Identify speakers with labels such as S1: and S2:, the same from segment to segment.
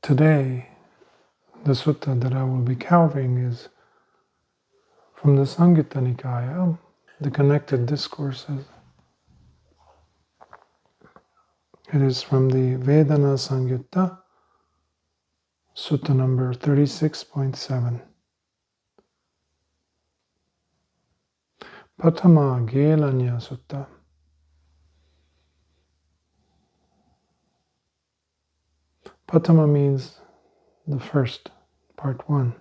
S1: Today, the sutta that I will be covering is from the Samyutta Nikāya, the connected discourses. It is from the Vedana Samyutta, Sutta number 36.7. Paṭhama Gelañña Sutta. Paṭhama means the first, part 1.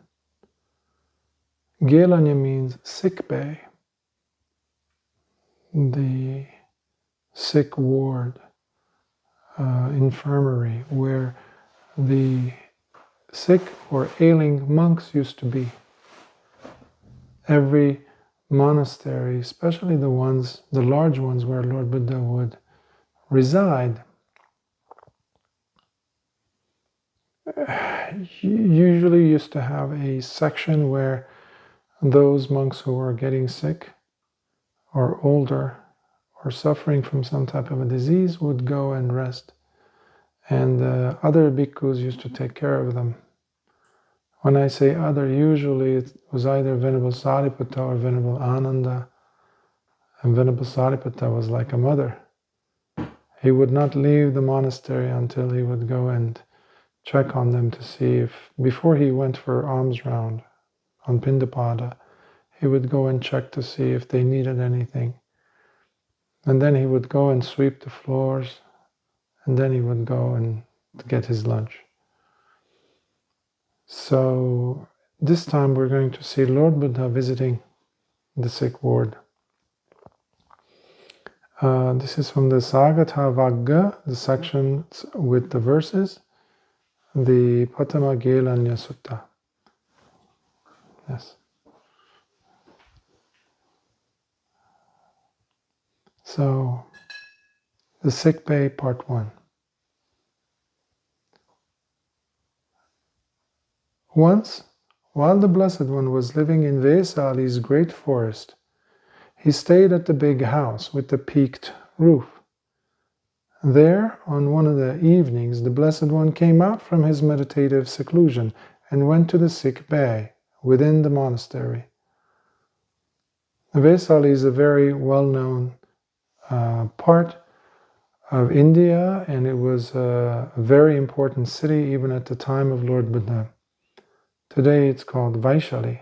S1: Gelañña means sick bay, the sick ward, infirmary, where the sick or ailing monks used to be. Every monastery, especially the large ones where Lord Buddha would reside, usually used to have a section where those monks who were getting sick or older or suffering from some type of a disease would go and rest, and other bhikkhus used to take care of them. When I say other, usually it was either Venerable Sariputta or Venerable Ananda, and Venerable Sariputta was like a mother. He would not leave the monastery until he would go and check on them to see if, before he went for alms round on Pindapada, he would go and check to see if they needed anything. And then he would go and sweep the floors, and then he would go and get his lunch. So this time we're going to see Lord Buddha visiting the sick ward. This is from the Sagatha Vagga, the section with the verses, the Paṭhama Gelañña Sutta. Yes. So, the sick bay, part 1. Once, while the Blessed One was living in Vesali's great forest, he stayed at the big house with the peaked roof. There, on one of the evenings, the Blessed One came out from his meditative seclusion and went to the sick bay within the monastery. Vesali is a very well-known part of India, and it was a very important city even at the time of Lord Buddha. Today it's called Vaishali,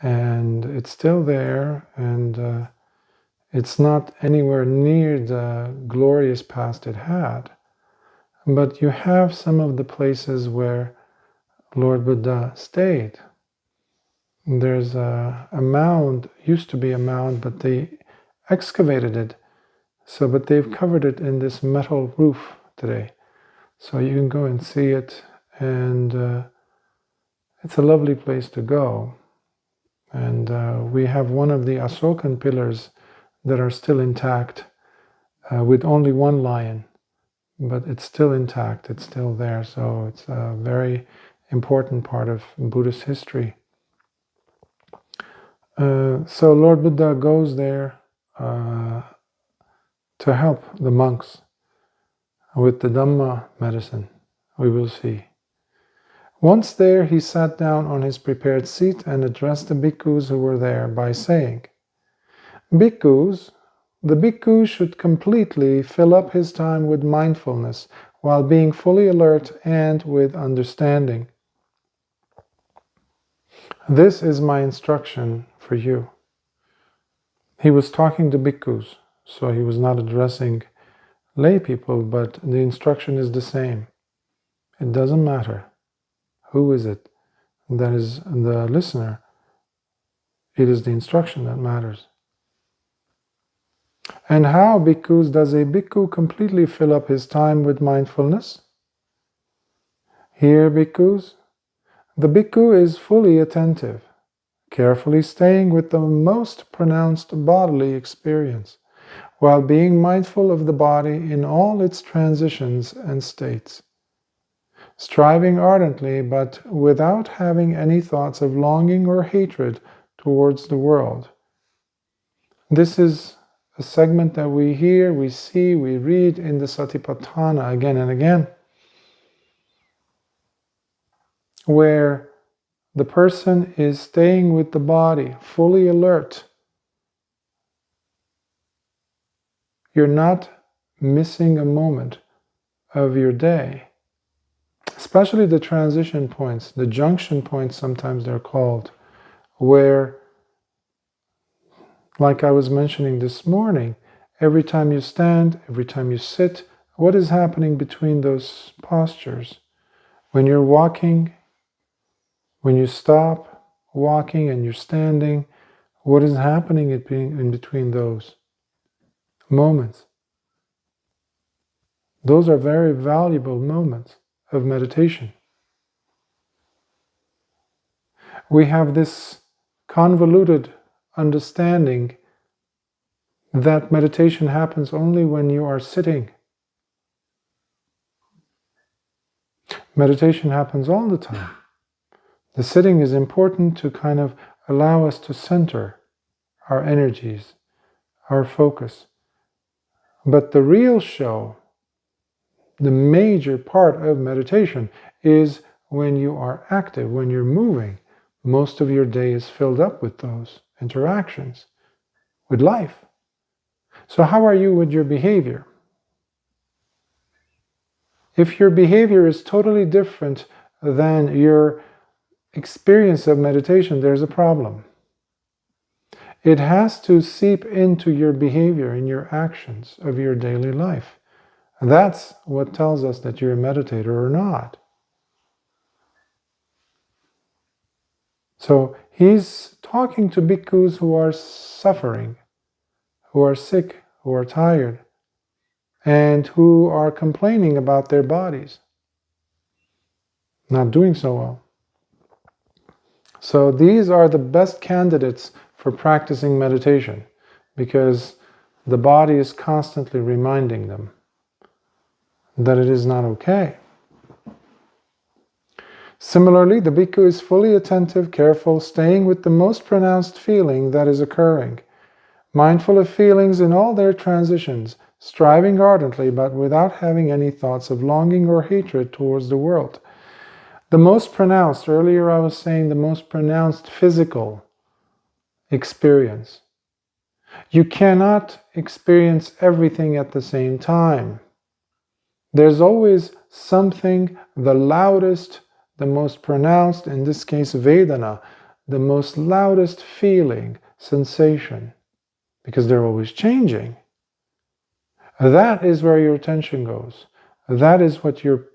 S1: and it's still there, and it's not anywhere near the glorious past it had, but you have some of the places where Lord Buddha stayed. There's a mound, used to be a mound, but they excavated it, but they've covered it in this metal roof today. So you can go and see it, and it's a lovely place to go. And we have one of the Asokan pillars that are still intact, with only one lion, but it's still intact, it's still there, so it's a very important part of Buddhist history. So Lord Buddha goes there to help the monks with the Dhamma medicine, we will see. Once there, he sat down on his prepared seat and addressed the bhikkhus who were there by saying, "Bhikkhus, the bhikkhu should completely fill up his time with mindfulness while being fully alert and with understanding. This is my instruction for you." He was talking to bhikkhus, so he was not addressing lay people, but the instruction is the same. It doesn't matter who is it that is the listener. It is the instruction that matters. And how, bhikkhus, does a bhikkhu completely fill up his time with mindfulness? Here, bhikkhus, the bhikkhu is fully attentive, carefully staying with the most pronounced bodily experience, while being mindful of the body in all its transitions and states, striving ardently but without having any thoughts of longing or hatred towards the world. This is a segment that we hear, we see, we read in the Satipatthana again and again. where the person is staying with the body, fully alert. You're not missing a moment of your day. Especially the transition points, the junction points, sometimes they're called, where, like I was mentioning this morning, every time you stand, every time you sit, what is happening between those postures? When you're walking, when you stop walking and you're standing, what is happening in between those moments? Those are very valuable moments of meditation. We have this convoluted understanding that meditation happens only when you are sitting. Meditation happens all the time. The sitting is important to kind of allow us to center our energies, our focus. But the real show, the major part of meditation, is when you are active, when you're moving. Most of your day is filled up with those interactions, with life. So how are you with your behavior? If your behavior is totally different than your experience of meditation, there's a problem. It has to seep into your behavior, in your actions of your daily life. And that's what tells us that you're a meditator or not. So he's talking to bhikkhus who are suffering, who are sick, who are tired, and who are complaining about their bodies, not doing so well. So these are the best candidates for practicing meditation, because the body is constantly reminding them that it is not okay. Similarly, the bhikkhu is fully attentive, careful, staying with the most pronounced feeling that is occurring, mindful of feelings in all their transitions, striving ardently but without having any thoughts of longing or hatred towards the world. The most pronounced, earlier I was saying the most pronounced physical experience. You cannot experience everything at the same time. There's always something, the loudest, the most pronounced, in this case Vedana, the most loudest feeling, sensation, because they're always changing. That is where your attention goes. That is what you're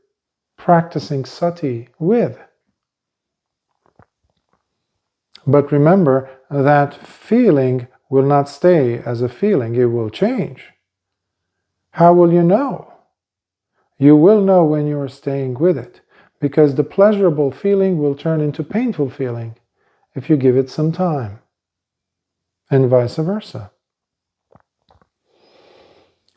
S1: practicing sati with. But remember that feeling will not stay as a feeling, it will change. How will you know? You will know when you are staying with it, because the pleasurable feeling will turn into painful feeling if you give it some time, and vice versa.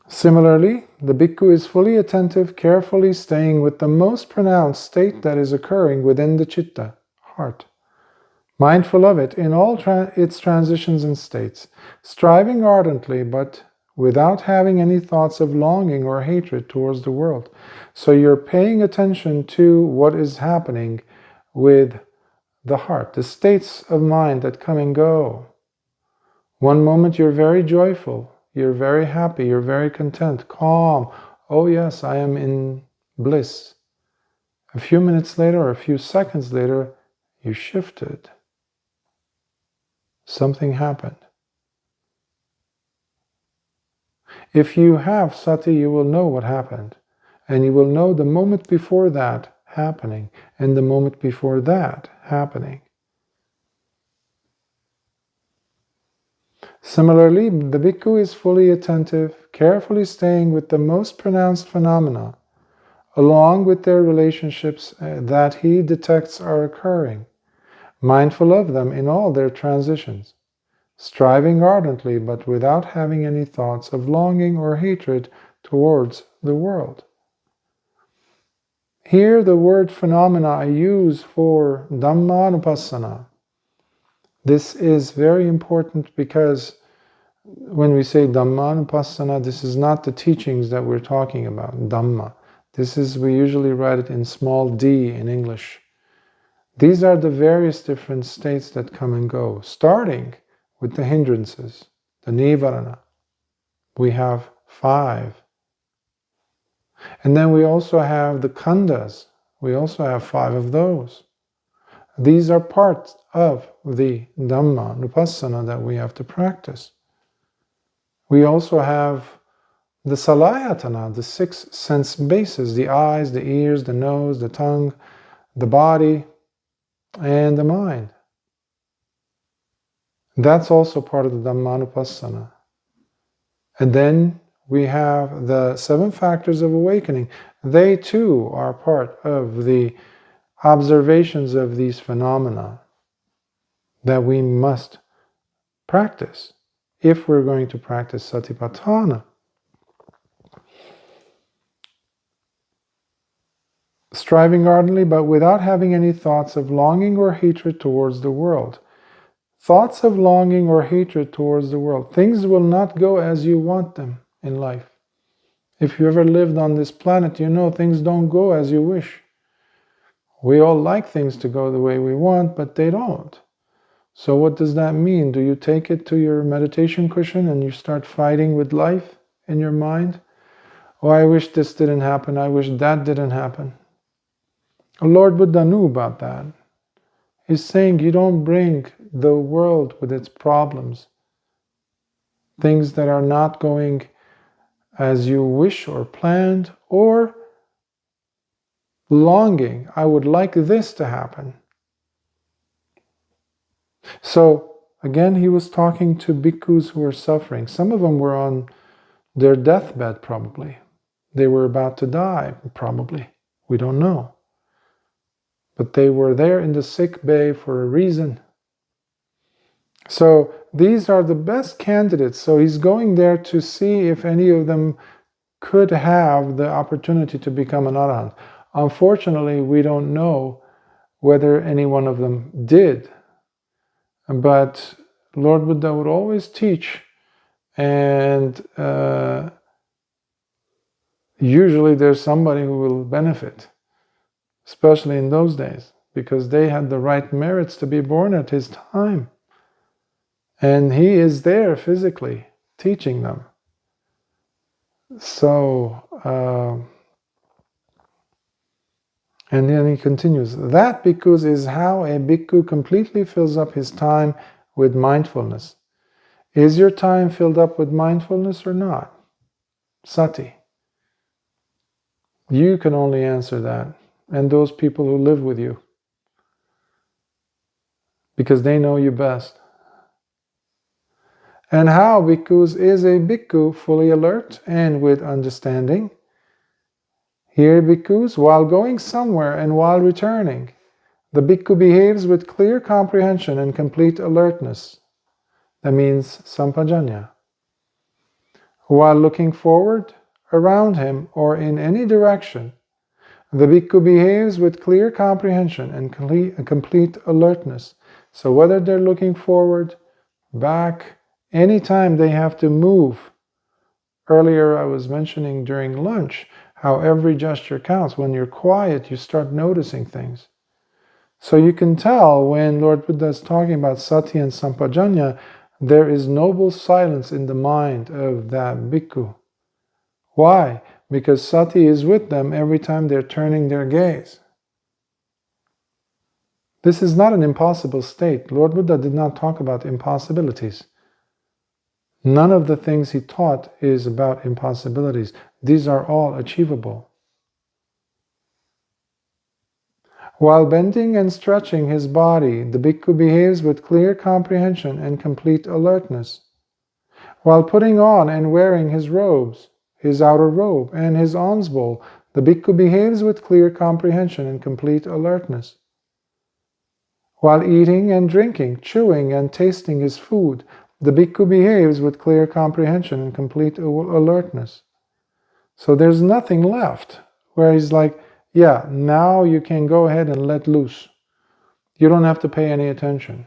S1: Similarly, the bhikkhu is fully attentive, carefully staying with the most pronounced state that is occurring within the citta, heart, mindful of it in all its transitions and states, striving ardently but without having any thoughts of longing or hatred towards the world. So you're paying attention to what is happening with the heart, the states of mind that come and go. One moment you're very joyful, you're very happy, you're very content, calm. Oh yes, I am in bliss. A few minutes later or a few seconds later, you shifted. Something happened. If you have sati, you will know what happened. And you will know the moment before that happening and the moment before that happening. Similarly, the bhikkhu is fully attentive, carefully staying with the most pronounced phenomena, along with their relationships that he detects are occurring, mindful of them in all their transitions, striving ardently but without having any thoughts of longing or hatred towards the world. Here the word phenomena I use for dhammanupassana. This is very important because when we say dhammanupassana, this is not the teachings that we're talking about, dhamma. This is, we usually write it in small d in English. These are the various different states that come and go, starting with the hindrances, the nivarana. We have 5. And then we also have the khandhas. We also have 5 of those. These are parts of the dhamma, nupassana, that we have to practice. We also have the salayatana, the 6 sense bases, the eyes, the ears, the nose, the tongue, the body, and the mind. That's also part of the dhammanupassana. And then we have the 7 factors of awakening. They too are part of the observations of these phenomena that we must practice if we're going to practice satipatthana. Striving ardently, but without having any thoughts of longing or hatred towards the world. Thoughts of longing or hatred towards the world. Things will not go as you want them in life. If you ever lived on this planet, you know things don't go as you wish. We all like things to go the way we want, but they don't. So what does that mean? Do you take it to your meditation cushion and you start fighting with life in your mind? Oh, I wish this didn't happen. I wish that didn't happen. Lord Buddha knew about that. He's saying you don't bring the world with its problems, things that are not going as you wish or planned, or longing, I would like this to happen. So, again, he was talking to bhikkhus who were suffering. Some of them were on their deathbed, probably. They were about to die, probably. We don't know. But they were there in the sick bay for a reason. So these are the best candidates. So he's going there to see if any of them could have the opportunity to become an arahant. Unfortunately, we don't know whether any one of them did. But Lord Buddha would always teach, and usually there's somebody who will benefit, especially in those days, because they had the right merits to be born at his time. And he is there physically teaching them. So, and then he continues, that bhikkhus is how a bhikkhu completely fills up his time with mindfulness. Is your time filled up with mindfulness or not? Sati. You can only answer that, and those people who live with you, because they know you best. And how bhikkhus is a bhikkhu fully alert and with understanding. Here bhikkhus, while going somewhere and while returning, the bhikkhu behaves with clear comprehension and complete alertness. That means sampajanya. While looking forward, around him, or in any direction, the bhikkhu behaves with clear comprehension and complete alertness. So whether they're looking forward, back, anytime they have to move. Earlier I was mentioning during lunch how every gesture counts. When you're quiet, you start noticing things. So you can tell when Lord Buddha is talking about sati and sampajanya, there is noble silence in the mind of that bhikkhu. Why? Because sati is with them every time they're turning their gaze. This is not an impossible state. Lord Buddha did not talk about impossibilities. None of the things he taught is about impossibilities. These are all achievable. While bending and stretching his body, the bhikkhu behaves with clear comprehension and complete alertness. While putting on and wearing his robes, his outer robe, and his alms bowl, the bhikkhu behaves with clear comprehension and complete alertness. While eating and drinking, chewing and tasting his food, the bhikkhu behaves with clear comprehension and complete alertness. So there's nothing left where he's like, yeah, now you can go ahead and let loose. You don't have to pay any attention.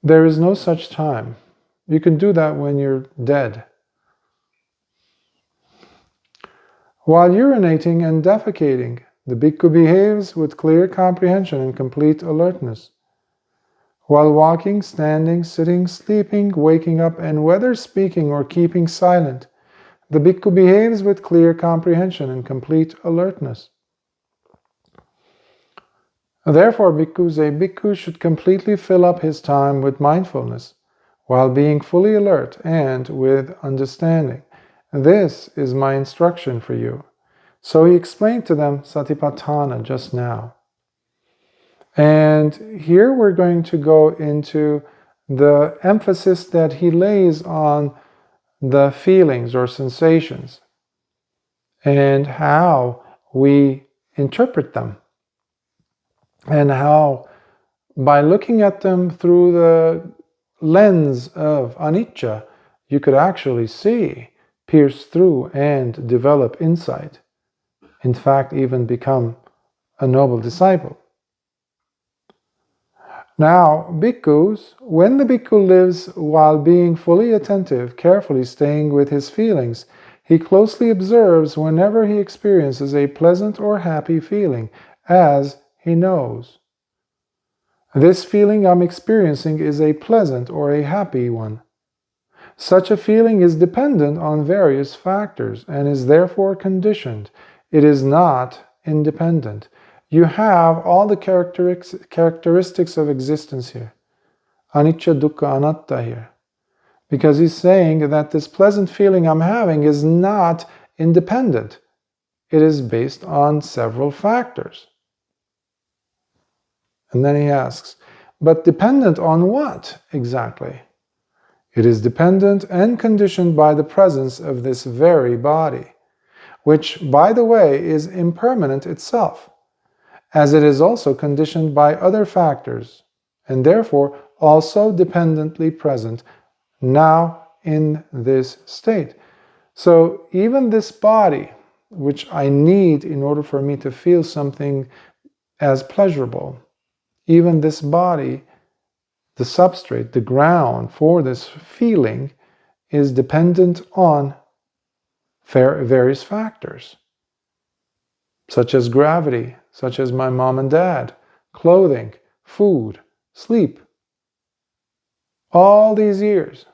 S1: There is no such time. You can do that when you're dead. While urinating and defecating, the bhikkhu behaves with clear comprehension and complete alertness. While walking, standing, sitting, sleeping, waking up, and whether speaking or keeping silent, the bhikkhu behaves with clear comprehension and complete alertness. Therefore, a bhikkhu should completely fill up his time with mindfulness, while being fully alert and with understanding. This is my instruction for you. So he explained to them Satipatthana just now. And here we're going to go into the emphasis that he lays on the feelings or sensations and how we interpret them, and how by looking at them through the lens of anicca, you could actually see, pierce through, and develop insight. In fact, even become a noble disciple. Now, bhikkhus, when the bhikkhu lives while being fully attentive, carefully staying with his feelings, he closely observes whenever he experiences a pleasant or happy feeling, as he knows. This feeling I'm experiencing is a pleasant or a happy one. Such a feeling is dependent on various factors and is therefore conditioned. It is not independent. You have all the characteristics of existence here. Anicca, dukkha, anatta here. Because he's saying that this pleasant feeling I'm having is not independent. It is based on several factors. And then he asks, but dependent on what exactly? It is dependent and conditioned by the presence of this very body, which, by the way, is impermanent itself, as it is also conditioned by other factors, and therefore also dependently present now in this state. So even this body, which I need in order for me to feel something as pleasurable, even this body, the substrate, the ground for this feeling, is dependent on various factors, such as gravity, such as my mom and dad, clothing, food, sleep. All these years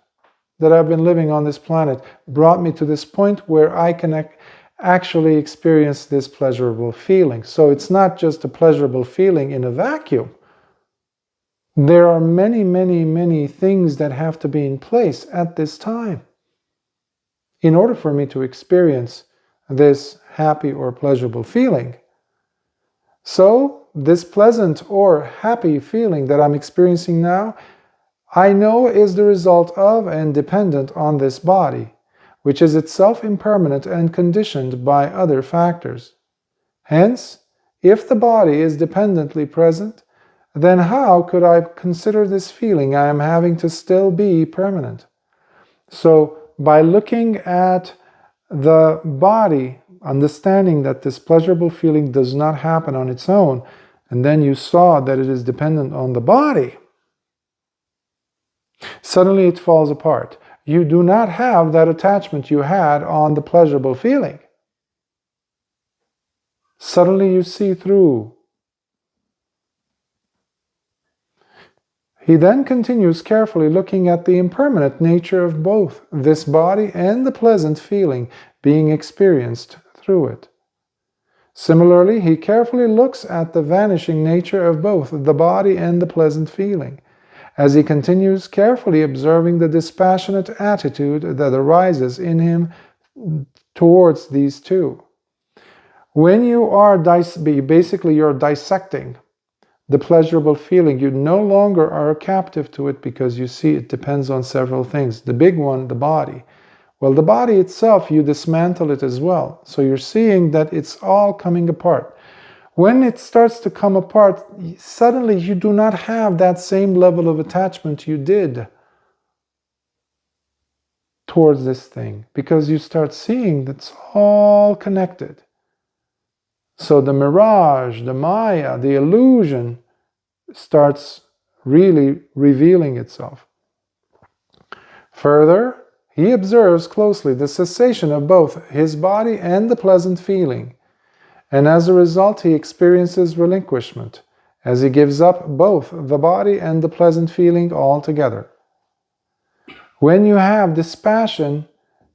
S1: that I've been living on this planet brought me to this point where I can actually experience this pleasurable feeling. So it's not just a pleasurable feeling in a vacuum. There are many, many, many things that have to be in place at this time in order for me to experience this happy or pleasurable feeling. So, this pleasant or happy feeling that I'm experiencing now, I know is the result of and dependent on this body, which is itself impermanent and conditioned by other factors. Hence, if the body is dependently present, then how could I consider this feeling I am having to still be permanent? So, by looking at the body, understanding that this pleasurable feeling does not happen on its own, and then you saw that it is dependent on the body, suddenly it falls apart. You do not have that attachment you had on the pleasurable feeling. Suddenly you see through. He then continues carefully looking at the impermanent nature of both this body and the pleasant feeling being experienced through it. Similarly, he carefully looks at the vanishing nature of both the body and the pleasant feeling, as he continues carefully observing the dispassionate attitude that arises in him towards these two. When you are you're dissecting the pleasurable feeling, you no longer are captive to it because you see it depends on several things. The big one, the body. Well, the body itself, you dismantle it as well. So you're seeing that it's all coming apart. When it starts to come apart, suddenly you do not have that same level of attachment you did towards this thing, because you start seeing that it's all connected. So the mirage, the maya, the illusion starts really revealing itself. Further, he observes closely the cessation of both his body and the pleasant feeling, And as a result, he experiences relinquishment, as he gives up both the body and the pleasant feeling altogether. When you have this passion,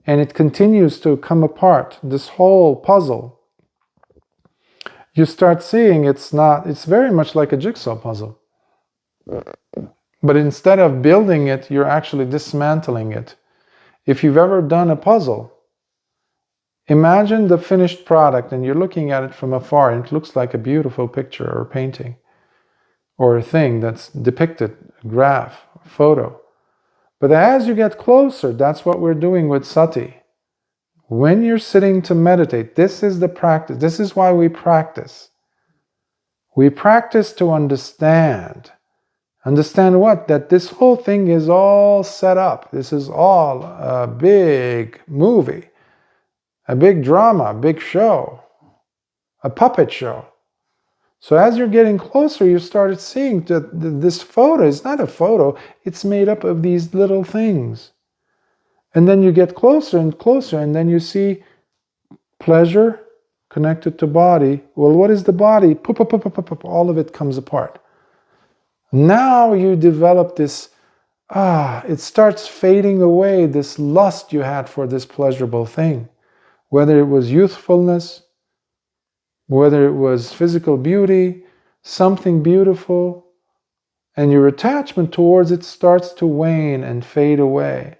S1: and it continues to come apart, this whole puzzle, you start seeing it's very much like a jigsaw puzzle. But instead of building it, you're actually dismantling it. If you've ever done a puzzle, imagine the finished product and you're looking at it from afar and it looks like a beautiful picture or painting or a thing that's depicted, a graph, a photo. But as you get closer, that's what we're doing with sati. When you're sitting to meditate, this is the practice. This is why we practice. We practice to understand. Understand what? That this whole thing is all set up. This is all a big movie, a big drama, a big show, a puppet show. So as you're getting closer, you started seeing that this photo is not a photo, it's made up of these little things. And then you get closer and closer, and then you see pleasure connected to body. Well, what is the body? All of it comes apart. Now you develop this, it starts fading away, this lust you had for this pleasurable thing. Whether it was youthfulness, whether it was physical beauty, something beautiful, and your attachment towards it starts to wane and fade away.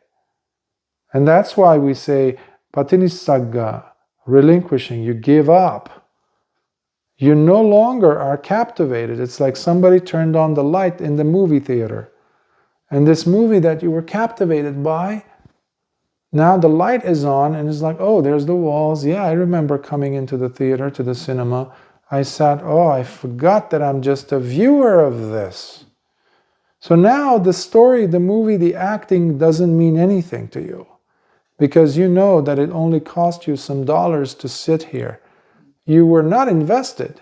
S1: And that's why we say, patinissagga, relinquishing, you give up. You no longer are captivated. It's like somebody turned on the light in the movie theater. And this movie that you were captivated by, now the light is on and it's like, oh, there's the walls. Yeah, I remember coming into the theater, to the cinema. I sat, I forgot that I'm just a viewer of this. So now the story, the movie, the acting doesn't mean anything to you. Because you know that it only cost you some dollars to sit here. You were not invested.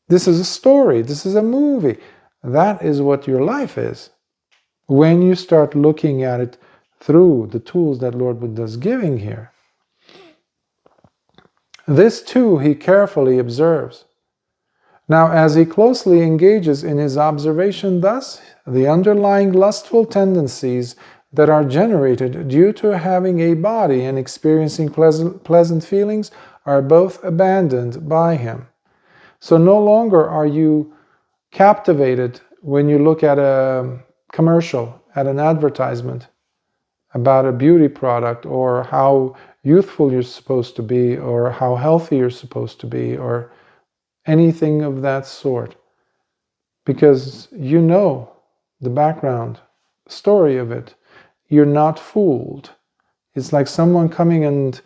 S1: This is a story. This is a movie. That is what your life is. When you start looking at it through the tools that Lord Buddha is giving here. This too he carefully observes. Now, as he closely engages in his observation thus, the underlying lustful tendencies that are generated due to having a body and experiencing pleasant feelings are both abandoned by him. So no longer are you captivated when you look at a commercial, at an advertisement about a beauty product, or how youthful you're supposed to be, or how healthy you're supposed to be, or anything of that sort. Because you know the background story of it. You're not fooled. It's like someone coming and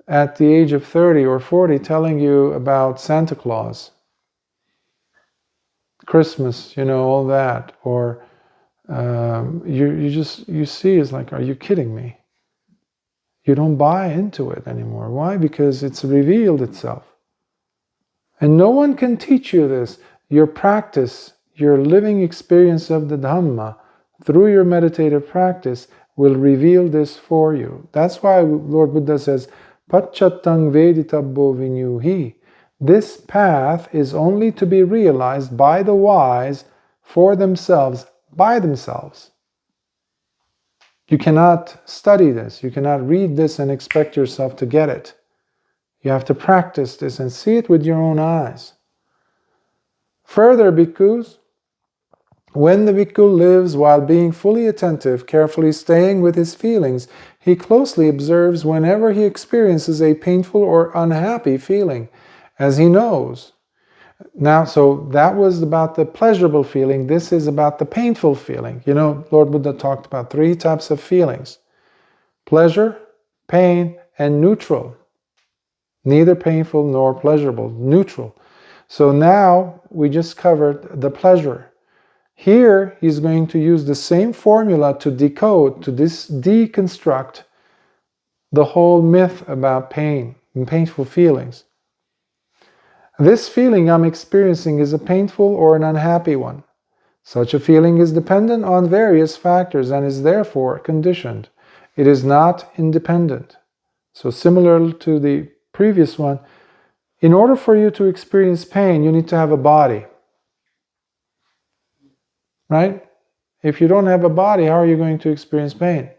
S1: at the age of 30 or 40 telling you about Santa Claus, Christmas, all that. Or you see, it's like, are you kidding me? You don't buy into it anymore. Why? Because it's revealed itself. And no one can teach you this. Your practice, your living experience of the Dhamma, through your meditative practice, will reveal this for you. That's why Lord Buddha says, Pacchatang veditabbo vinyuhi. This path is only to be realized by the wise for themselves, by themselves. You cannot study this. You cannot read this and expect yourself to get it. You have to practice this and see it with your own eyes. Further, bhikkhus, when the bhikkhu lives while being fully attentive, carefully staying with his feelings, he closely observes whenever he experiences a painful or unhappy feeling, as he knows. Now, so that was about the pleasurable feeling. This is about the painful feeling. Lord Buddha talked about 3 types of feelings: pleasure, pain, and neutral. Neither painful nor pleasurable, neutral. So now we just covered the pleasure. Here he's going to use the same formula to decode, to deconstruct the whole myth about pain and painful feelings. This feeling I'm experiencing is a painful or an unhappy one. Such a feeling is dependent on various factors and is therefore conditioned. It is not independent. So similar to the previous one, In order for you to experience pain, you need to have a body. Right? If you don't have a body, how are you going to experience pain?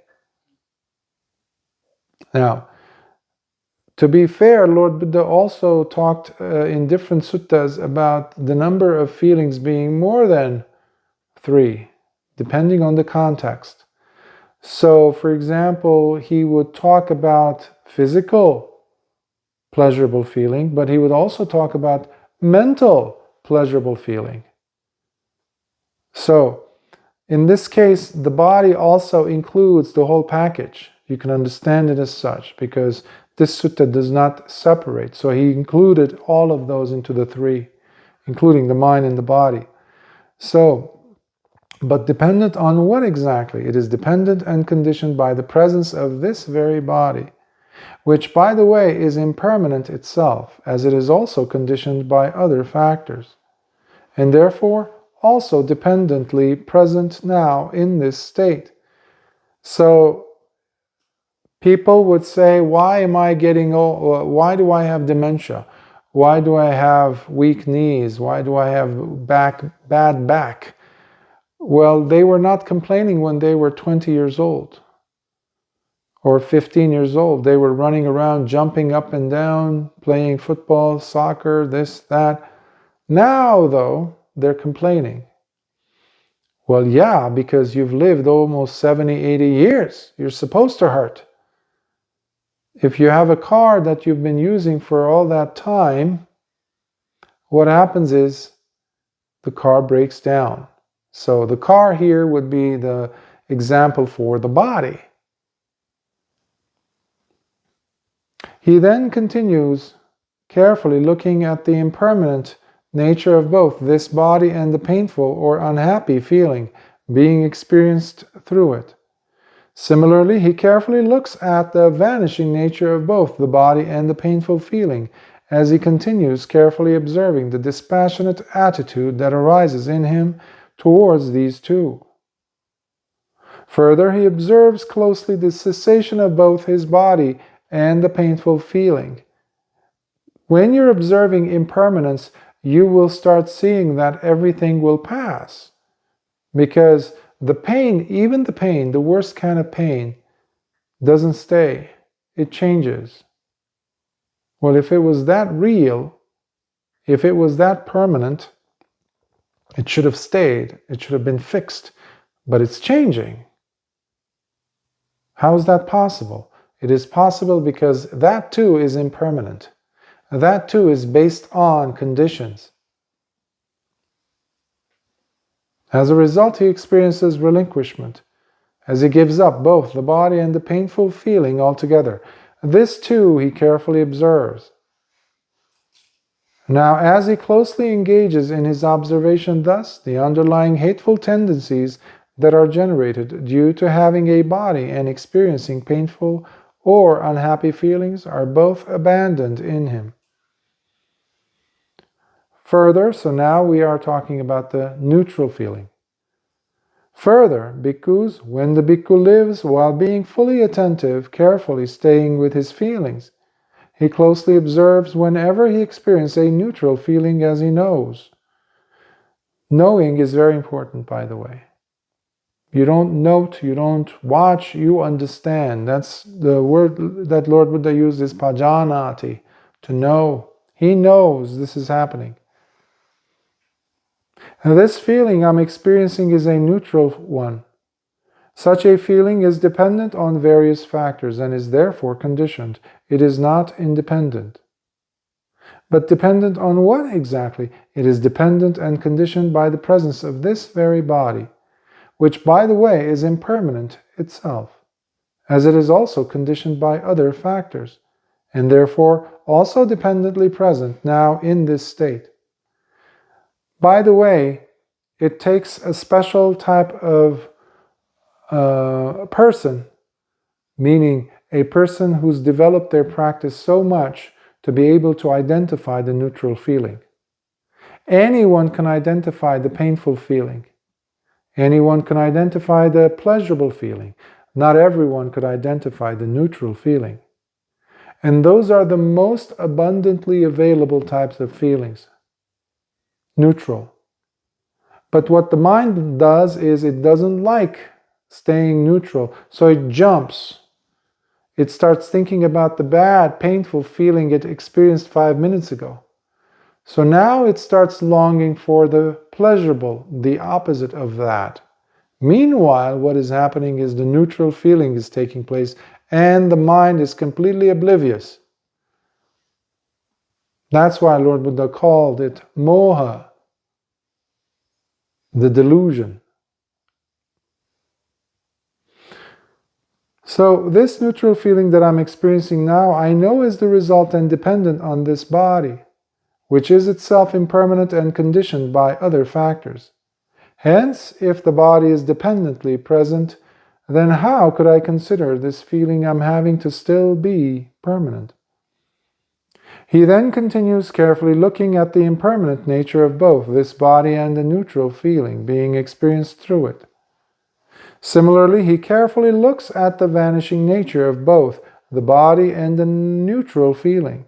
S1: Now, to be fair, Lord Buddha also talked in different suttas about the number of feelings being more than 3, depending on the context. So, for example, he would talk about physical pleasurable feeling, but he would also talk about mental pleasurable feeling. So, in this case, the body also includes the whole package. You can understand it as such, because this sutta does not separate. So he included all of those into the 3, including the mind and the body. So, but dependent on what exactly? It is dependent and conditioned by the presence of this very body, which, by the way, is impermanent itself, as it is also conditioned by other factors, and therefore also dependently present now in this state. So people would say, why am I getting old? Why do I have dementia? Why do I have weak knees? Why do I have bad back? Well, they were not complaining when they were 20 years old or 15 years old. They were running around, jumping up and down, playing football, soccer, this, that. Now, though, they're complaining. Well, yeah, because you've lived almost 70, 80 years. You're supposed to hurt. If you have a car that you've been using for all that time, what happens is the car breaks down. So the car here would be the example for the body. He then continues, carefully looking at the impermanent nature of both this body and the painful or unhappy feeling being experienced through it. Similarly, he carefully looks at the vanishing nature of both the body and the painful feeling, as he continues carefully observing the dispassionate attitude that arises in him towards these two. Further, he observes closely the cessation of both his body and the painful feeling. When you're observing impermanence, you will start seeing that everything will pass. Because the pain, even the pain, the worst kind of pain, doesn't stay. It changes. Well, if it was that real, if it was that permanent, it should have stayed. It should have been fixed. But it's changing. How is that possible? It is possible because that too is impermanent. That too is based on conditions. As a result, he experiences relinquishment, as he gives up both the body and the painful feeling altogether. This too he carefully observes. Now, as he closely engages in his observation thus, the underlying hateful tendencies that are generated due to having a body and experiencing painful or unhappy feelings are both abandoned in him. Further, so now we are talking about the neutral feeling. Further, bhikkhus, when the bhikkhu lives while being fully attentive, carefully staying with his feelings, he closely observes whenever he experiences a neutral feeling as he knows. Knowing is very important, by the way. You don't note, you don't watch, you understand. That's the word that Lord Buddha used is pajanati, to know. He knows this is happening. Now, this feeling I'm experiencing is a neutral one. Such a feeling is dependent on various factors and is therefore conditioned. It is not independent. But dependent on what exactly? It is dependent and conditioned by the presence of this very body, which, by the way, is impermanent itself, as it is also conditioned by other factors, and therefore also dependently present now in this state. By the way, it takes a special type of person, meaning a person who's developed their practice so much to be able to identify the neutral feeling. Anyone can identify the painful feeling. Anyone can identify the pleasurable feeling. Not everyone could identify the neutral feeling. And those are the most abundantly available types of feelings. Neutral. But what the mind does is it doesn't like staying neutral, so it jumps. It starts thinking about the bad, painful feeling it experienced 5 minutes ago. So now it starts longing for the pleasurable, the opposite of that. Meanwhile, what is happening is the neutral feeling is taking place and the mind is completely oblivious. That's why Lord Buddha called it moha, the delusion. So this neutral feeling that I'm experiencing now, I know is the result and dependent on this body, which is itself impermanent and conditioned by other factors. Hence, if the body is dependently present, then how could I consider this feeling I'm having to still be permanent? He then continues carefully looking at the impermanent nature of both this body and the neutral feeling being experienced through it. Similarly, he carefully looks at the vanishing nature of both the body and the neutral feeling,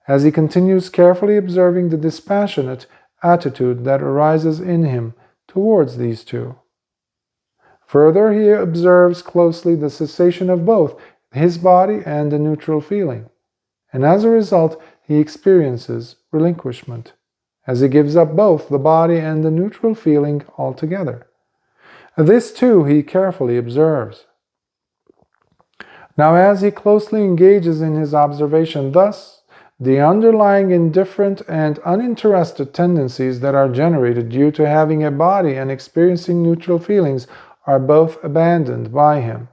S1: as he continues carefully observing the dispassionate attitude that arises in him towards these two. Further, he observes closely the cessation of both his body and the neutral feeling, and as a result, he experiences relinquishment, as he gives up both the body and the neutral feeling altogether. This too he carefully observes. Now, as he closely engages in his observation, thus, the underlying indifferent and uninterested tendencies that are generated due to having a body and experiencing neutral feelings are both abandoned by him.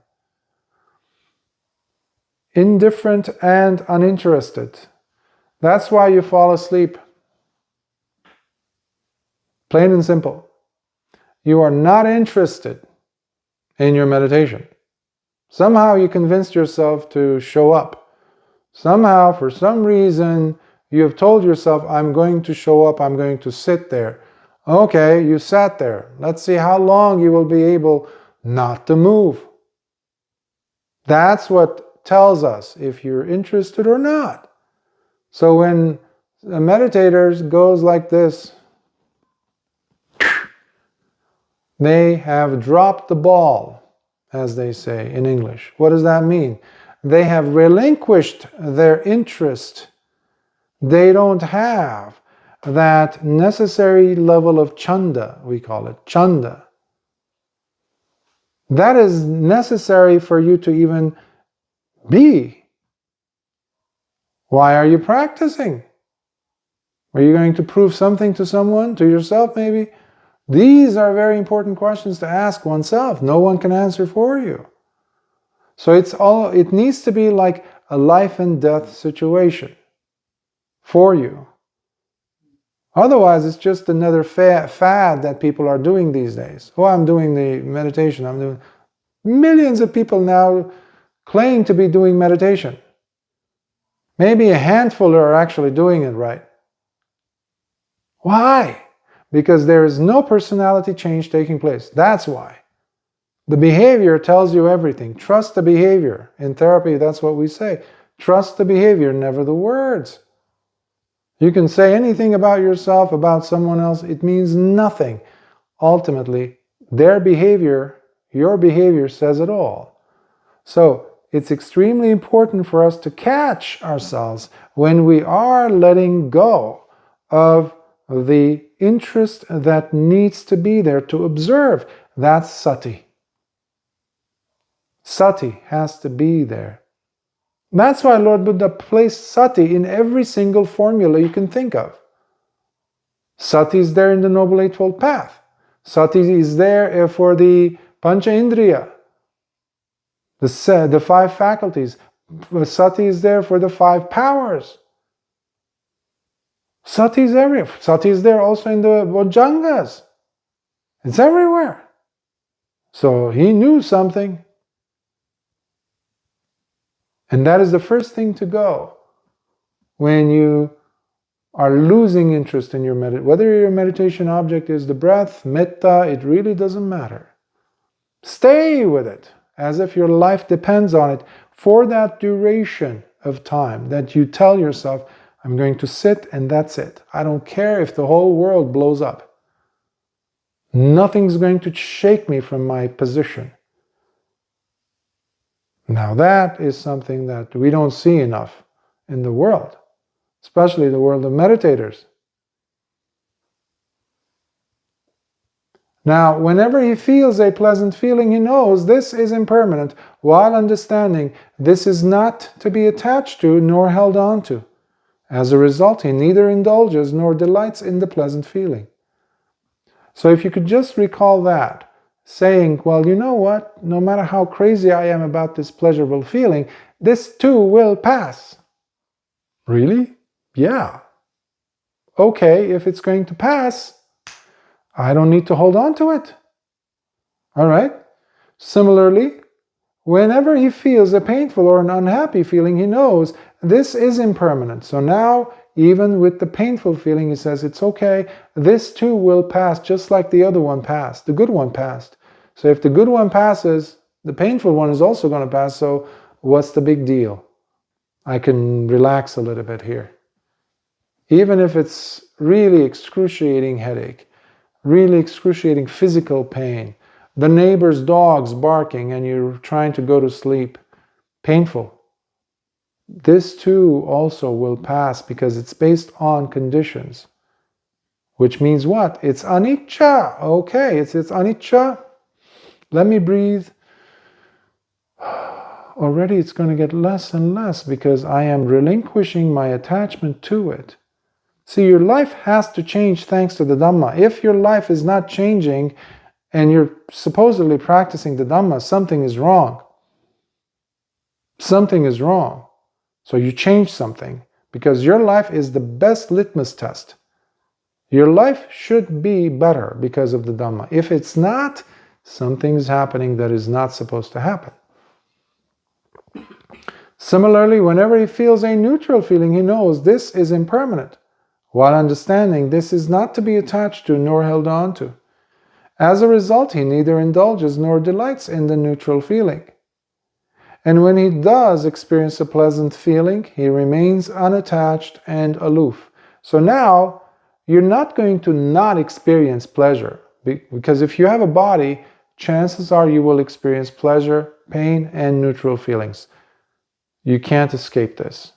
S1: Indifferent and uninterested. That's why you fall asleep. Plain and simple. You are not interested in your meditation. Somehow you convinced yourself to show up. Somehow, for some reason, you have told yourself, I'm going to show up, I'm going to sit there. Okay, you sat there. Let's see how long you will be able not to move. That's what tells us if you're interested or not. So when a meditator goes like this, they have dropped the ball, as they say in English. What does that mean? They have relinquished their interest. They don't have that necessary level of chanda, we call it chanda. That is necessary for you to even be. Why are you practicing? Are you going to prove something to someone, to yourself maybe? These are very important questions to ask oneself. No one can answer for you. So it needs to be like a life and death situation for you. Otherwise, it's just another fad that people are doing these days. Oh, I'm doing the meditation. Millions of people now claim to be doing meditation. Maybe a handful are actually doing it right. Why? Because there is no personality change taking place. That's why. The behavior tells you everything. Trust the behavior. In therapy, that's what we say. Trust the behavior, never the words. You can say anything about yourself, about someone else. It means nothing. Ultimately, their behavior, your behavior says it all. So, it's extremely important for us to catch ourselves when we are letting go of the interest that needs to be there to observe. That's sati. Sati has to be there. That's why Lord Buddha placed sati in every single formula you can think of. Sati is there in the Noble Eightfold Path. Sati is there for the Pancha Indriya, the five faculties. Sati is there for the five powers. Sati is everywhere. Sati is there also in the Bojjhangas. It's everywhere. So he knew something. And that is the first thing to go when you are losing interest in your meditation. Whether your meditation object is the breath, metta, it really doesn't matter. Stay with it as if your life depends on it for that duration of time that you tell yourself, I'm going to sit and that's it. I don't care if the whole world blows up. Nothing's going to shake me from my position. Now that is something that we don't see enough in the world, especially the world of meditators. Now, whenever he feels a pleasant feeling, he knows this is impermanent, while understanding this is not to be attached to nor held on to. As a result, he neither indulges nor delights in the pleasant feeling. So if you could just recall that, saying, well, you know what, no matter how crazy I am about this pleasurable feeling, this too will pass. Really? Yeah. Okay, if it's going to pass, I don't need to hold on to it. All right? Similarly, whenever he feels a painful or an unhappy feeling, he knows this is impermanent. So now, even with the painful feeling, he says, it's okay, this too will pass, just like the other one passed, the good one passed. So if the good one passes, the painful one is also going to pass, so what's the big deal? I can relax a little bit here. Even if it's really excruciating headache, really excruciating physical pain, the neighbor's dog's barking and you're trying to go to sleep, painful. This too also will pass because it's based on conditions. Which means what? It's anicca. Okay, it's anicca. Let me breathe. Already it's going to get less and less because I am relinquishing my attachment to it. See, your life has to change thanks to the Dhamma. If your life is not changing and you're supposedly practicing the Dhamma, something is wrong. Something is wrong. So you change something because your life is the best litmus test. Your life should be better because of the Dhamma. If it's not, something's happening that is not supposed to happen. Similarly, whenever he feels a neutral feeling, he knows this is impermanent, while understanding this is not to be attached to nor held on to. As a result, he neither indulges nor delights in the neutral feeling. And when he does experience a pleasant feeling, he remains unattached and aloof. So now, you're not going to not experience pleasure, because if you have a body, chances are you will experience pleasure, pain, and neutral feelings. You can't escape this.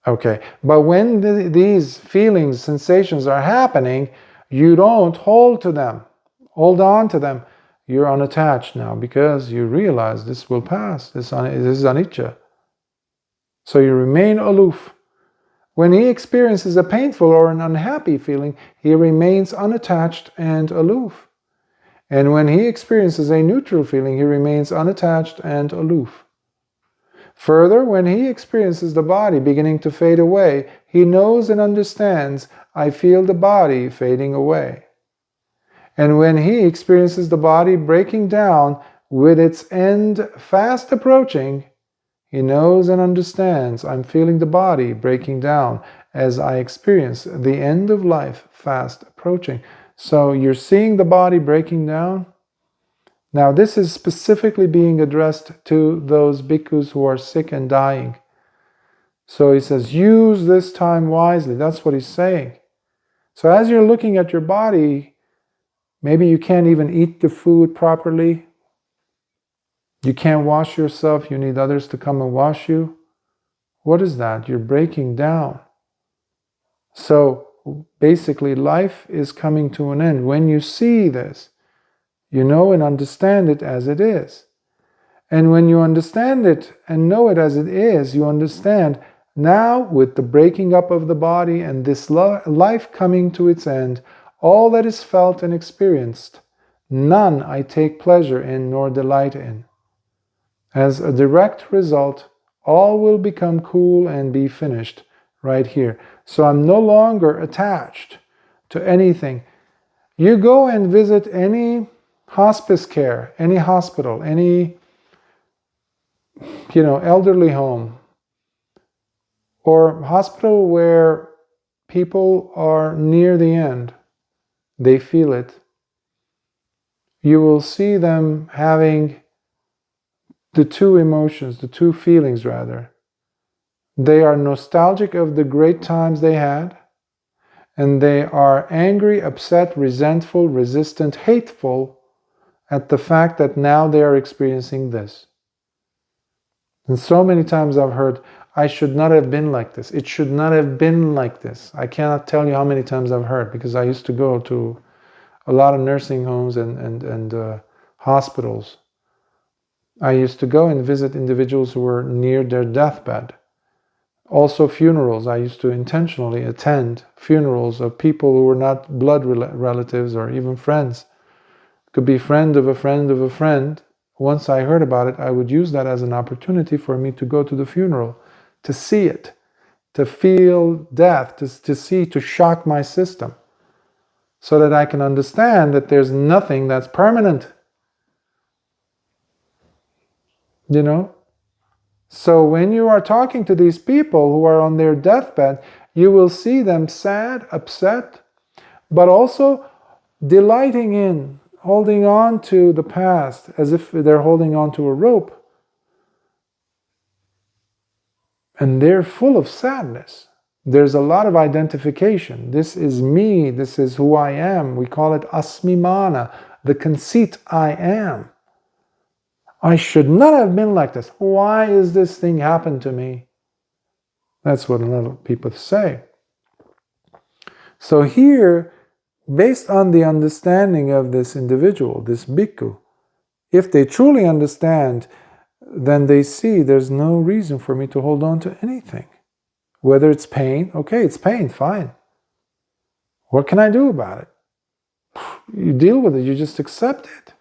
S1: Okay, but when these feelings, sensations are happening, you don't hold on to them. You're unattached now because you realize this will pass. This is anicca. So you remain aloof. When he experiences a painful or an unhappy feeling, he remains unattached and aloof. And when he experiences a neutral feeling, he remains unattached and aloof. Further, when he experiences the body beginning to fade away, he knows and understands, I feel the body fading away. And when he experiences the body breaking down with its end fast approaching, he knows and understands, I'm feeling the body breaking down as I experience the end of life fast approaching. So you're seeing the body breaking down. Now this is specifically being addressed to those bhikkhus who are sick and dying. So he says, use this time wisely. That's what he's saying. So as you're looking at your body, maybe you can't even eat the food properly. You can't wash yourself. You need others to come and wash you. What is that? You're breaking down. So basically life is coming to an end. When you see this, you know and understand it as it is. And when you understand it and know it as it is, you understand now with the breaking up of the body and this life coming to its end, all that is felt and experienced, none I take pleasure in nor delight in. As a direct result, all will become cool and be finished right here. So I'm no longer attached to anything. You go and visit any hospice care, any hospital, any elderly home, or hospital where people are near the end, they feel it. You will see them having the two emotions, the two feelings rather. They are nostalgic of the great times they had, and they are angry, upset, resentful, resistant, hateful at the fact that now they are experiencing this. And so many times I've heard, I should not have been like this. It should not have been like this. I cannot tell you how many times I've heard, because I used to go to a lot of nursing homes and hospitals. I used to go and visit individuals who were near their deathbed. Also funerals. I used to intentionally attend funerals of people who were not blood relatives or even friends. It could be friend of a friend of a friend. Once I heard about it, I would use that as an opportunity for me to go to the funeral, to see it, to feel death, to shock my system, so that I can understand that there's nothing that's permanent. You know? So when you are talking to these people who are on their deathbed, you will see them sad, upset, but also delighting in, holding on to the past as if they're holding on to a rope. And they're full of sadness. There's a lot of identification. This is me, this is who I am. We call it asmimana, the conceit I am. I should not have been like this. Why is this thing happened to me? That's what a lot of people say. So here, based on the understanding of this individual, this bhikkhu, if they truly understand, then they see there's no reason for me to hold on to anything. Whether it's pain, okay, it's pain, fine. What can I do about it? You deal with it, you just accept it.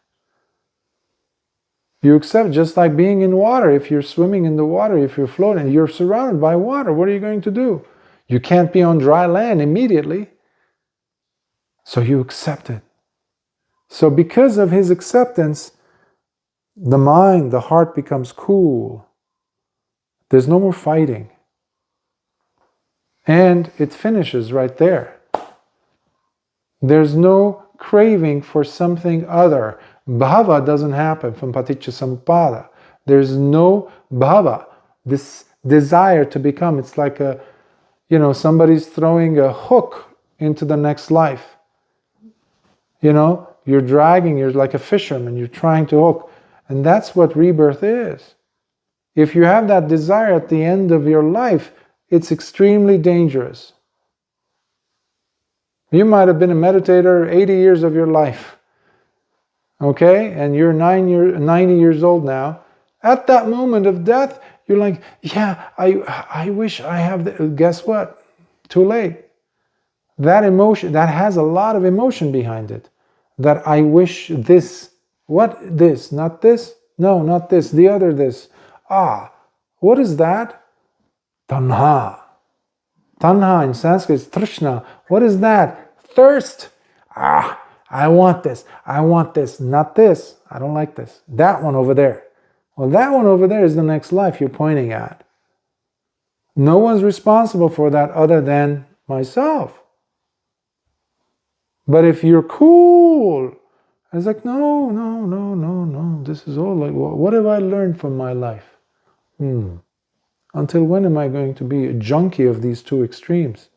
S1: You accept, just like being in water. If you're swimming in the water, if you're floating, you're surrounded by water. What are you going to do? You can't be on dry land immediately. So you accept it. So because of his acceptance, the mind, the heart becomes cool. There's no more fighting. And it finishes right there. There's no craving for something other. Bhava doesn't happen from paticca samuppada. There's no bhava, this desire to become. It's like somebody's throwing a hook into the next life. You're dragging, you're like a fisherman, you're trying to hook. And that's what rebirth is. If you have that desire at the end of your life, it's extremely dangerous. You might have been a meditator 80 years of your life. Okay? And you're 90 years old now. At that moment of death, you're like, yeah, I wish I have guess what? Too late. That emotion, that has a lot of emotion behind it. That I wish this. What this? Not this? No, not this. The other this. What is that? Tanha. Tanha in Sanskrit is trishna. What is that? Thirst. I want this. I want this. Not this. I don't like this. That one over there. Well, that one over there is the next life you're pointing at. No one's responsible for that other than myself. But if you're cool, it's like, no. This is all like, what have I learned from my life? Until when am I going to be a junkie of these two extremes?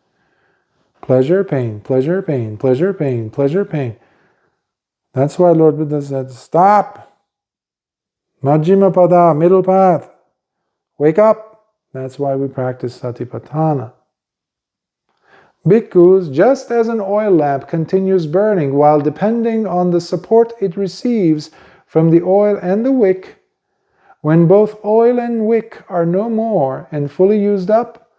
S1: Pleasure, pain, pleasure, pain, pleasure, pain, pleasure, pain. That's why Lord Buddha said, stop. Majjhima pada, middle path. Wake up. That's why we practice satipatthana. Bhikkhus, just as an oil lamp continues burning while depending on the support it receives from the oil and the wick, when both oil and wick are no more and fully used up,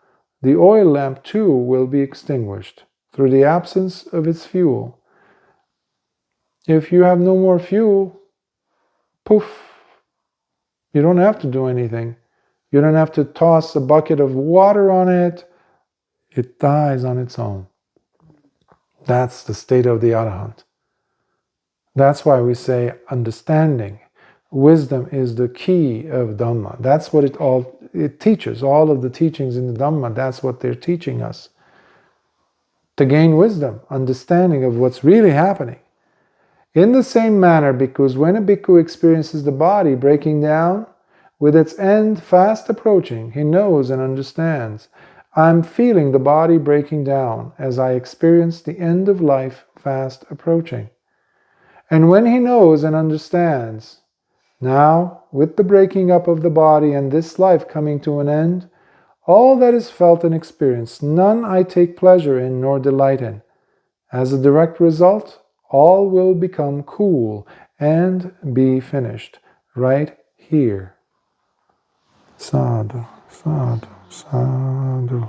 S1: the oil lamp too will be extinguished through the absence of its fuel. If you have no more fuel, poof, you don't have to do anything. You don't have to toss a bucket of water on it. It dies on its own. That's the state of the Arahant. That's why we say understanding. Wisdom is the key of Dhamma. That's what it teaches. All of the teachings in the Dhamma, that's what they're teaching us. To gain wisdom, understanding of what's really happening. In the same manner, because when a bhikkhu experiences the body breaking down, With its end fast approaching, he knows and understands. I'm feeling the body breaking down as I experience the end of life fast approaching. And when he knows and understands, now, with the breaking up of the body and this life coming to an end, all that is felt and experienced, none I take pleasure in nor delight in. As a direct result, all will become cool and be finished right here. Sadhu, sadhu, sadhu.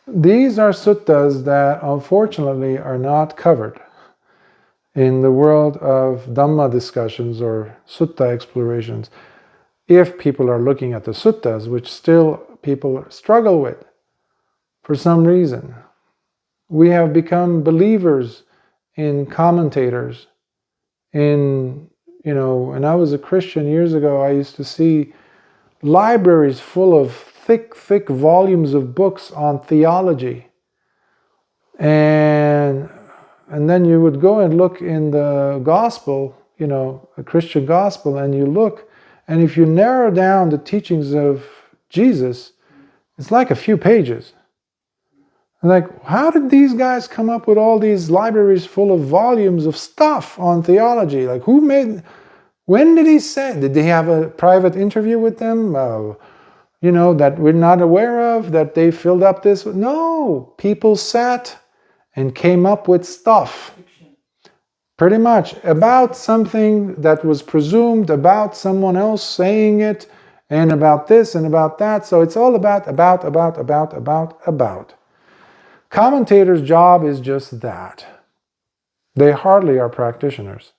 S1: These are suttas that unfortunately are not covered in the world of Dhamma discussions or Sutta explorations. If people are looking at the suttas, which still people struggle with for some reason, we have become believers in commentators. When I was a Christian years ago, I used to see libraries full of thick volumes of books on theology. And then you would go and look in the gospel, a Christian gospel, and you look, and if you narrow down the teachings of Jesus, it's like a few pages. Like, how did these guys come up with all these libraries full of volumes of stuff on theology? Like, when did he say? Did they have a private interview with them? That we're not aware of, that they filled up this? No, people sat and came up with stuff. Pretty much about something that was presumed, about someone else saying it, and about this and about that. So it's all about. Commentators' job is just that. They hardly are practitioners.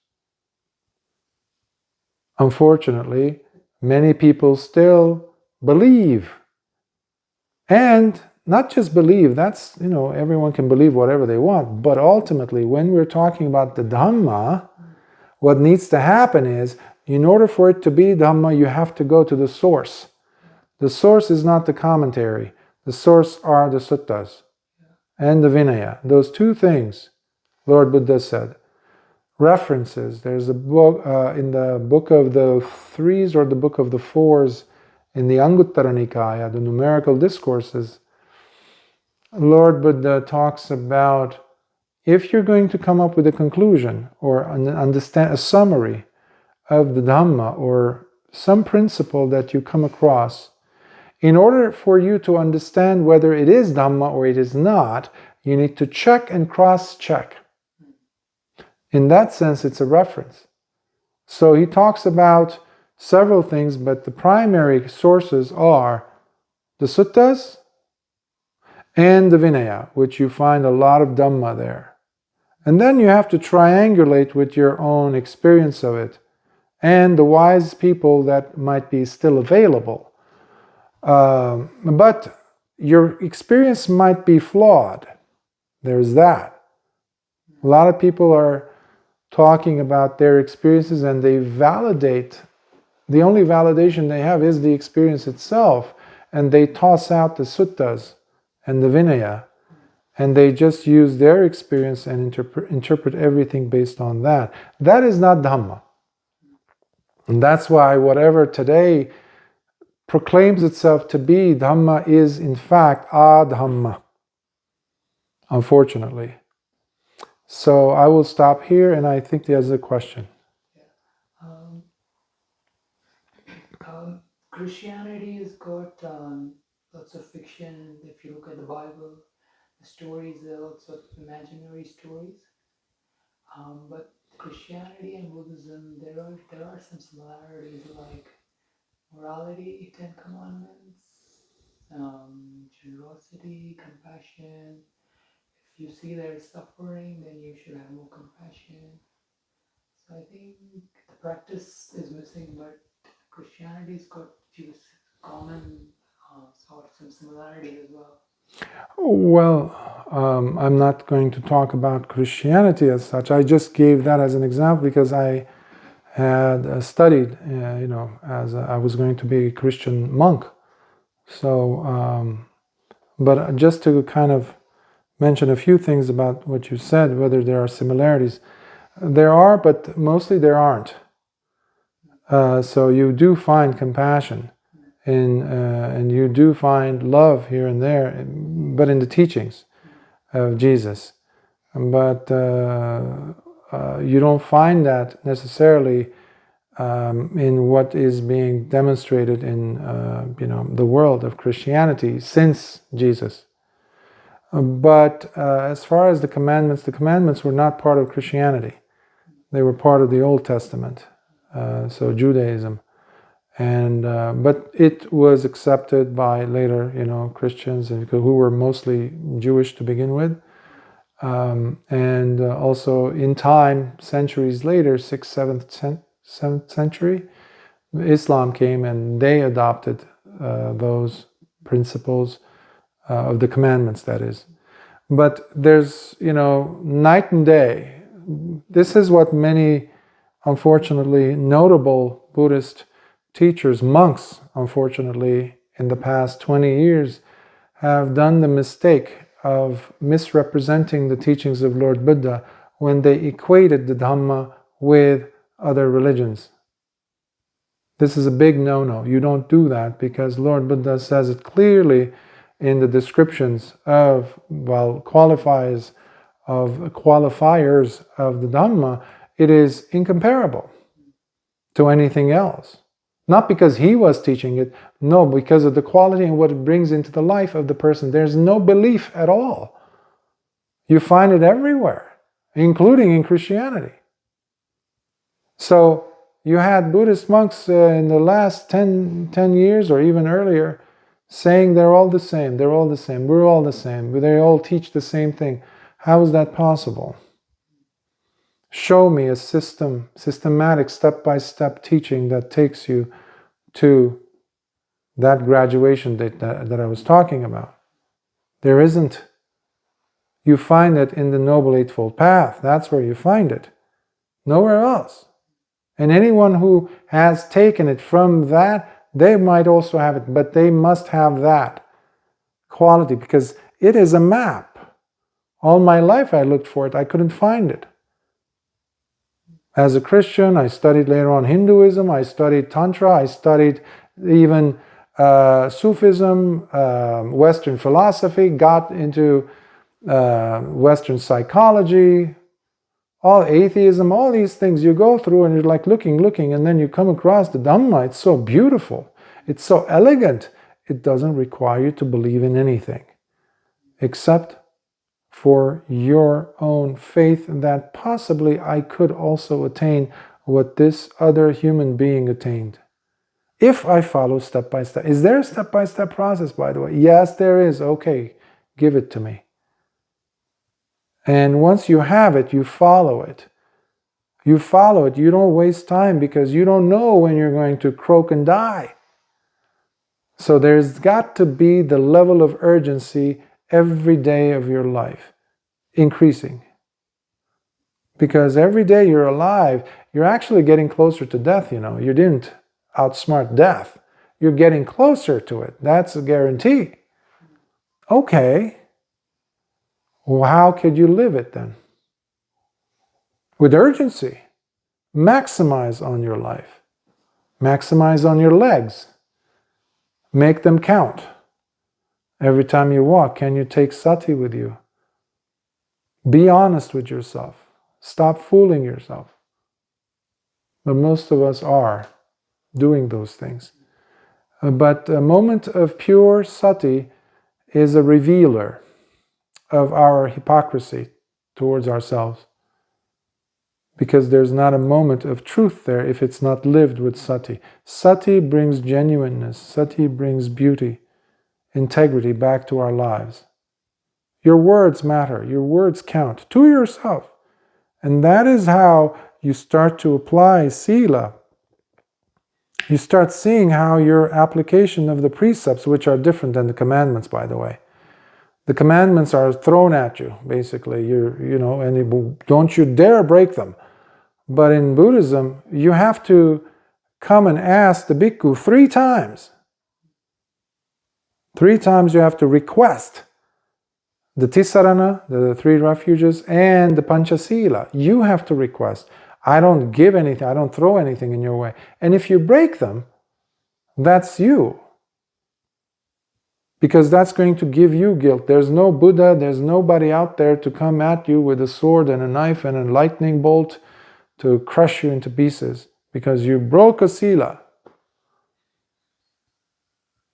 S1: Unfortunately, many people still believe. And not just believe, that's, everyone can believe whatever they want, but ultimately, when we're talking about the Dhamma, what needs to happen is, in order for it to be Dhamma, you have to go to the source. The source is not the commentary. The source are the suttas and the Vinaya. Those two things, Lord Buddha said. References. There's a book in the book of the threes or the book of the fours in the Anguttara Nikāya, the numerical discourses. Lord Buddha talks about, if you're going to come up with a conclusion or understand a summary of the Dhamma or some principle that you come across, in order for you to understand whether it is Dhamma or it is not, you need to check and cross-check. In that sense, it's a reference. So he talks about several things, but the primary sources are the suttas and the Vinaya, which you find a lot of Dhamma there. And then you have to triangulate with your own experience of it and the wise people that might be still available. But your experience might be flawed. There's that. A lot of people are talking about their experiences and they validate. The only validation they have is the experience itself, and they toss out the suttas and the Vinaya, and they just use their experience and interpret everything based on that. That is not Dhamma. And that's why whatever today proclaims itself to be Dhamma is in fact adhamma, unfortunately. So I will stop here, and I think there's a question.
S2: Christianity has got lots of fiction. If you look at the Bible, the stories, there are lots of imaginary stories. But Christianity and Buddhism, there are some similarities, like morality, 10 Commandments, generosity, compassion. If you see there is suffering, then you should have more compassion. So I think the practice is missing, but Christianity's got few common some similarity as well.
S1: Well, I'm not going to talk about Christianity as such. I just gave that as an example because I had studied, as I was going to be a Christian monk. So, but just to kind of mention a few things about what you said, whether there are similarities. There are, but mostly there aren't. So you do find compassion, and you do find love here and there, but in the teachings of Jesus. But you don't find that necessarily in what is being demonstrated in the world of Christianity since Jesus. But as far as the commandments were not part of Christianity. They were part of the Old Testament, so Judaism, and but it was accepted by later, Christians, who were mostly Jewish to begin with, and also in time, centuries later, 6th, 7th century, Islam came and they adopted those principles of the commandments, that is. But there's, night and day. This is what many, unfortunately, notable Buddhist teachers, monks, unfortunately, in the past 20 years, have done the mistake of misrepresenting the teachings of Lord Buddha when they equated the Dhamma with other religions. This is a big no-no. You don't do that, because Lord Buddha says it clearly in the descriptions of, qualifiers of the Dhamma. It is incomparable to anything else. Not because he was teaching it, no, because of the quality and what it brings into the life of the person. There's no belief at all. You find it everywhere, including in Christianity. So you had Buddhist monks in the last 10 years or even earlier saying they're all the same, we're all the same, they all teach the same thing. How is that possible? Show me a systematic, step-by-step teaching that takes you to that graduation that I was talking about. There isn't. You find it in the Noble Eightfold Path. That's where you find it. Nowhere else. And anyone who has taken it from that, they might also have it, but they must have that quality, because it is a map. All my life I looked for it, I couldn't find it. As a Christian, I studied later on Hinduism, I studied Tantra, I studied even Sufism, Western philosophy, got into Western psychology, all atheism, all these things you go through and you're like looking, and then you come across the Dhamma. It's so beautiful. It's so elegant. It doesn't require you to believe in anything except for your own faith that possibly I could also attain what this other human being attained. If I follow step by step. Is there a step-by-step process, by the way? Yes, there is. Okay, give it to me. And once you have it, you follow it. You follow it. You don't waste time, because you don't know when you're going to croak and die. So there's got to be the level of urgency every day of your life increasing. Because every day you're alive, you're actually getting closer to death, You didn't outsmart death. You're getting closer to it. That's a guarantee. Okay. Well, how could you live it then? With urgency. Maximize on your life. Maximize on your legs. Make them count. Every time you walk, can you take sati with you? Be honest with yourself. Stop fooling yourself. But most of us are doing those things. But a moment of pure sati is a revealer of our hypocrisy towards ourselves. Because there's not a moment of truth there if it's not lived with sati. Sati brings genuineness. Sati brings beauty, integrity back to our lives. Your words matter. Your words count to yourself. And that is how you start to apply sila. You start seeing how your application of the precepts, which are different than the commandments, by the way. The commandments are thrown at you, basically. And don't you dare break them. But in Buddhism, you have to come and ask the Bhikkhu 3 times. 3 times you have to request the Tisarana, the 3 refuges, and the Panchasila. You have to request. I don't give anything, I don't throw anything in your way. And if you break them, that's you. Because that's going to give you guilt. There's no Buddha, there's nobody out there to come at you with a sword and a knife and a lightning bolt to crush you into pieces. Because you broke a sila.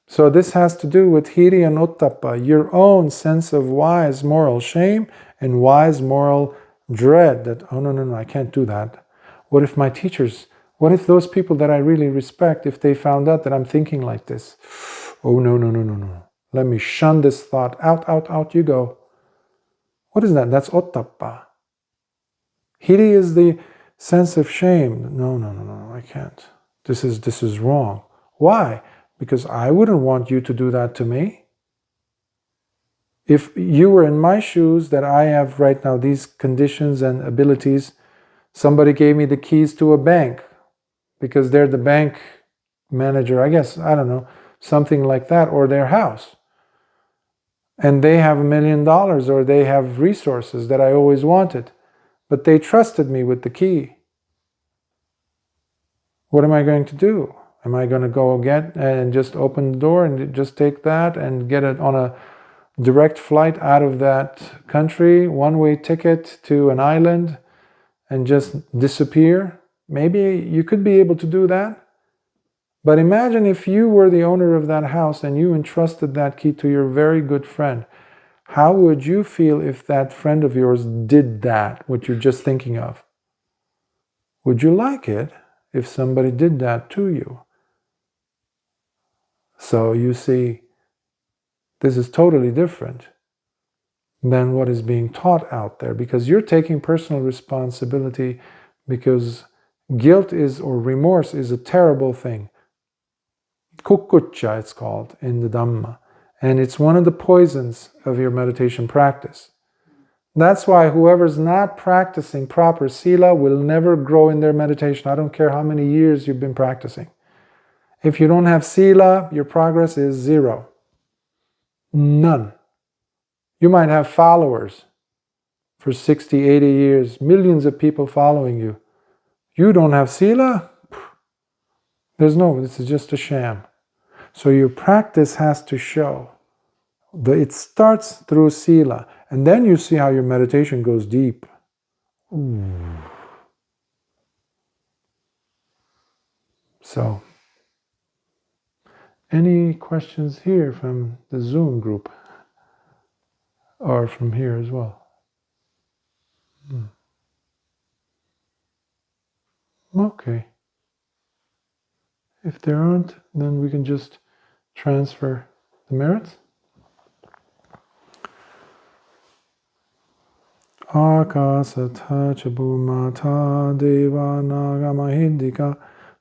S1: So this has to do with hiri and ottappa, your own sense of wise moral shame and wise moral dread that, oh no, I can't do that. What if my teachers, what if those people that I really respect, if they found out that I'm thinking like this? Oh no. Let me shun this thought. Out you go. What is that? That's ottappa. Hiri is the sense of shame. No, I can't. This is wrong. Why? Because I wouldn't want you to do that to me. If you were in my shoes, that I have right now these conditions and abilities, somebody gave me the keys to a bank because they're the bank manager, I guess, I don't know, something like that, or their house. And they have $1 million or they have resources that I always wanted, but they trusted me with the key. What am I going to do? Am I going to go get and just open the door and just take that and get it on a direct flight out of that country, one-way ticket to an island and just disappear? Maybe you could be able to do that. But imagine if you were the owner of that house and you entrusted that key to your very good friend. How would you feel if that friend of yours did that, what you're just thinking of? Would you like it if somebody did that to you? So you see, this is totally different than what is being taught out there, because you're taking personal responsibility, because guilt is, or remorse is, a terrible thing. Kukuccha, it's called in the Dhamma. And it's one of the poisons of your meditation practice. That's why whoever's not practicing proper sila will never grow in their meditation. I don't care how many years you've been practicing. If you don't have sila, your progress is zero. None. You might have followers for 60, 80 years, millions of people following you. You don't have sila? This is just a sham. So your practice has to show. It starts through sila, and then you see how your meditation goes deep. So, any questions here from the Zoom group? Or from here as well? Okay. If there aren't, then we can just transfer the merits. Akasatha chabhumata deva nagamahidika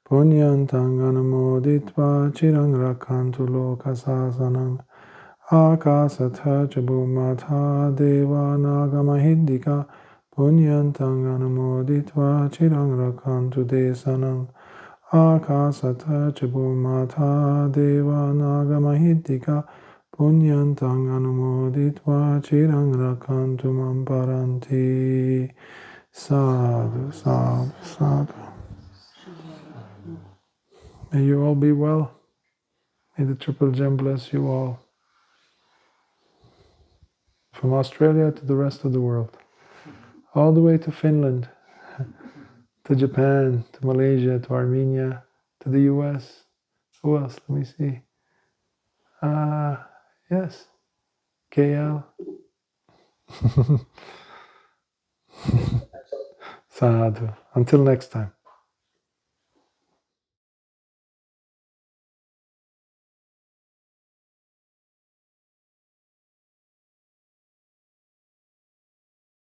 S1: punyantang anamoditva chirang rakhantu lokasasanam. Akasatha chabhumata deva nagamahidika punyantang anamoditva chirang rakhantu desanam. Akasatha chabhumata deva nagamahidika punyantang anumoditva chirang rakhantu mam paranti. Sadhu, sadhu, sadhu. May you all be well. May the Triple Gem bless you all. From Australia to the rest of the world. All the way to Finland, to Japan, to Malaysia, to Armenia, to the US. Who else? Let me see. Yes. KL. Sadhu. Until next time.